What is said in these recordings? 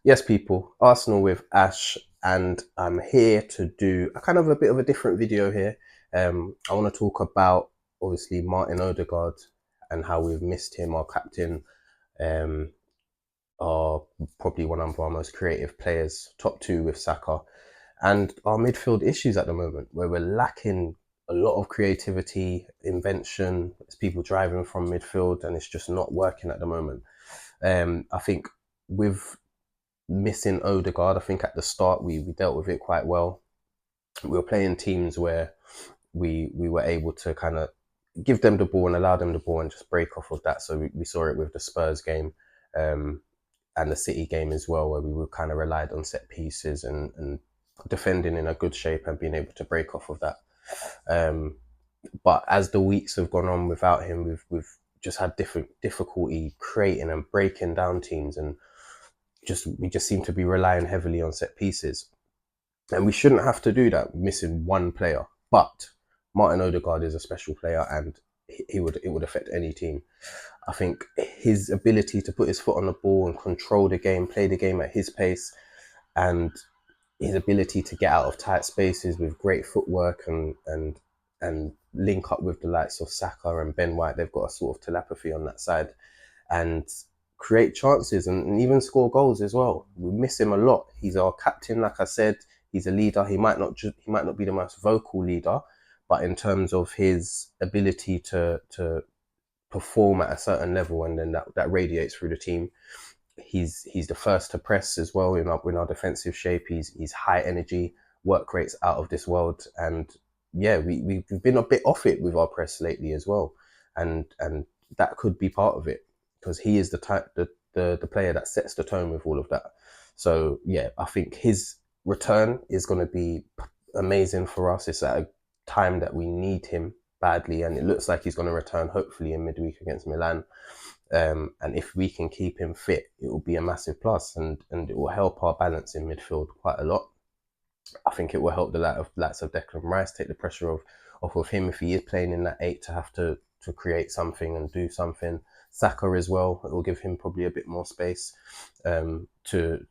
Yes, people, Arsenal with Ash, and I'm here to do a kind of a bit of a different video here. I want to talk about obviously Martin Odegaard and how we've missed him, our captain, um, our probably one of our most creative players, top two with Saka, and our midfield issues at the moment, where we're lacking a lot of creativity, invention. There's people driving from midfield, and it's just not working at the moment. I think with missing Odegaard, I think at the start we dealt with it quite well. We were playing teams where we were able to kind of give them the ball and allow them the ball and just break off of that. So we saw it with the Spurs game um, and the City game as well, where we were kind of relied on set pieces and defending in a good shape and being able to break off of that. Um, but as the weeks have gone on without him, we've just had different difficulty creating and breaking down teams, and we just seem to be relying heavily on set pieces. And we shouldn't have to do that, missing one player. But Martin Odegaard is a special player, and it would affect any team. I think his ability to put his foot on the ball and control the game, play the game at his pace, and his ability to get out of tight spaces with great footwork and link up with the likes of Saka and Ben White. They've got a sort of telepathy on that side, and create chances and even score goals as well. We miss him a lot. He's our captain, like I said. He's a leader. He might not be the most vocal leader, but in terms of his ability to perform at a certain level, and then that radiates through the team. He's the first to press as well in our defensive shape. He's high energy, work rates out of this world, and yeah, we've been a bit off it with our press lately as well, and that could be part of it because he is the type the player that sets the tone with all of that. So yeah, I think his return is going to be amazing for us. It's at a time that we need him badly, and it looks like he's going to return hopefully in midweek against Milan. And if we can keep him fit, it will be a massive plus, and it will help our balance in midfield quite a lot. I think it will help the likes of Declan Rice take the pressure off of him if he is playing in that eight to have to create something and do something. Saka as well, it will give him probably a bit more space to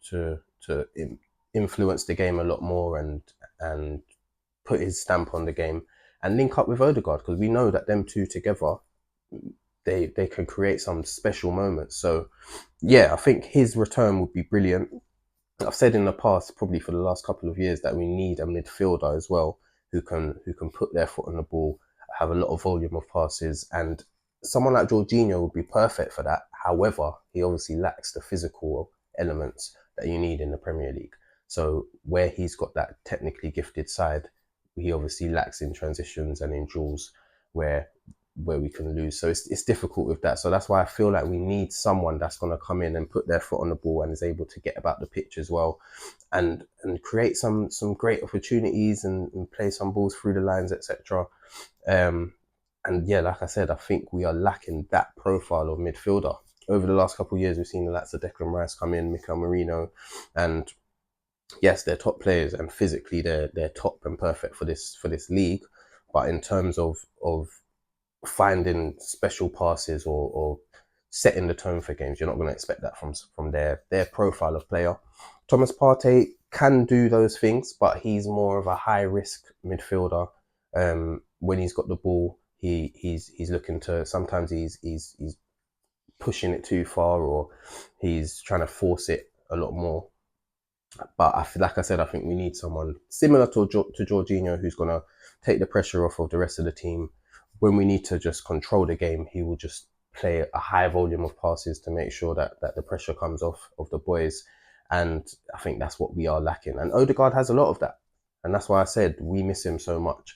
influence the game a lot more and put his stamp on the game and link up with Odegaard, because we know that them two together they can create some special moments. So yeah, I think his return would be brilliant. I've said in the past, probably for the last couple of years, that we need a midfielder as well who can put their foot on the ball, have a lot of volume of passes, and someone like Jorginho would be perfect for that. However, he obviously lacks the physical elements that you need in the Premier League. So where he's got that technically gifted side, he obviously lacks in transitions and in duels where we can lose. So it's difficult with that. So that's why I feel like we need someone that's going to come in and put their foot on the ball and is able to get about the pitch as well, and create some great opportunities and play some balls through the lines, etc. And yeah, like I said, I think we are lacking that profile of midfielder. Over the last couple of years, we've seen the likes of Declan Rice come in, Mikel Merino, and yes, they're top players and physically they're top and perfect for this league. But in terms of finding special passes or setting the tone for games, you're not going to expect that from their profile of player. Thomas Partey can do those things, but he's more of a high risk midfielder. When he's got the ball, he's looking to, sometimes he's pushing it too far, or he's trying to force it a lot more. But I feel, like I said, I think we need someone similar to Jorginho, who's going to take the pressure off of the rest of the team. When we need to just control the game, he will just play a high volume of passes to make sure that the pressure comes off of the boys. And I think that's what we are lacking. And Odegaard has a lot of that. And that's why I said we miss him so much.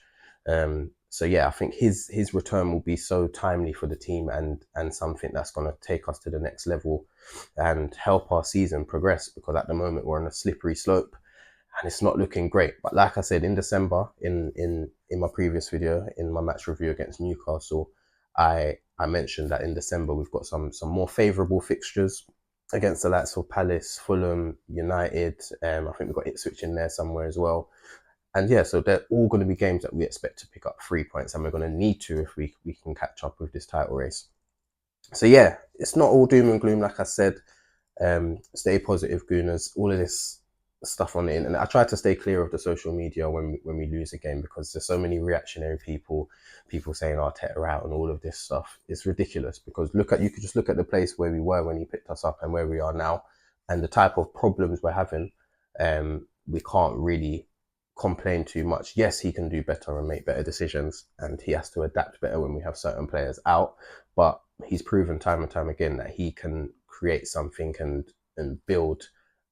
So yeah, I think his return will be so timely for the team, and something that's going to take us to the next level and help our season progress, because at the moment we're on a slippery slope and it's not looking great. But like I said, in December, in my previous video, in my match review against Newcastle, I mentioned that in December we've got some more favourable fixtures against the likes of Palace, Fulham, United. I think we've got Ipswich in there somewhere as well. And yeah, so they're all going to be games that we expect to pick up 3 points, and we're going to need to if we can catch up with this title race. So yeah, it's not all doom and gloom, like I said. Stay positive, Gooners. All of this stuff on the internet. I try to stay clear of the social media when we lose a game, because there's so many reactionary people saying Arteta out and all of this stuff. It's ridiculous, because you could just look at the place where we were when he picked us up and where we are now, and the type of problems we're having. We can't really complain too much. Yes, he can do better and make better decisions, and he has to adapt better when we have certain players out. But he's proven time and time again that he can create something and build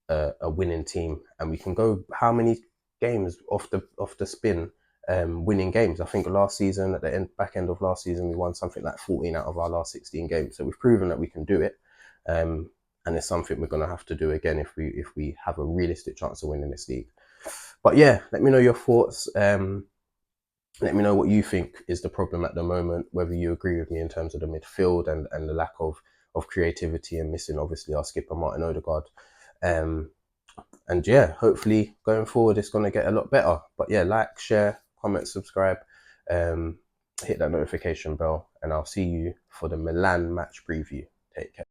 a winning team. And we can go how many games off the spin, winning games. I think last season, at the back end of last season, we won something like 14 out of our last 16 games. So we've proven that we can do it. And it's something we're going to have to do again if we have a realistic chance of winning this league. But yeah, let me know your thoughts. Let me know what you think is the problem at the moment, whether you agree with me in terms of the midfield and the lack of creativity and missing, obviously, our skipper, Martin Odegaard. And yeah, hopefully going forward, it's going to get a lot better. But yeah, like, share, comment, subscribe, hit that notification bell, and I'll see you for the Milan match preview. Take care.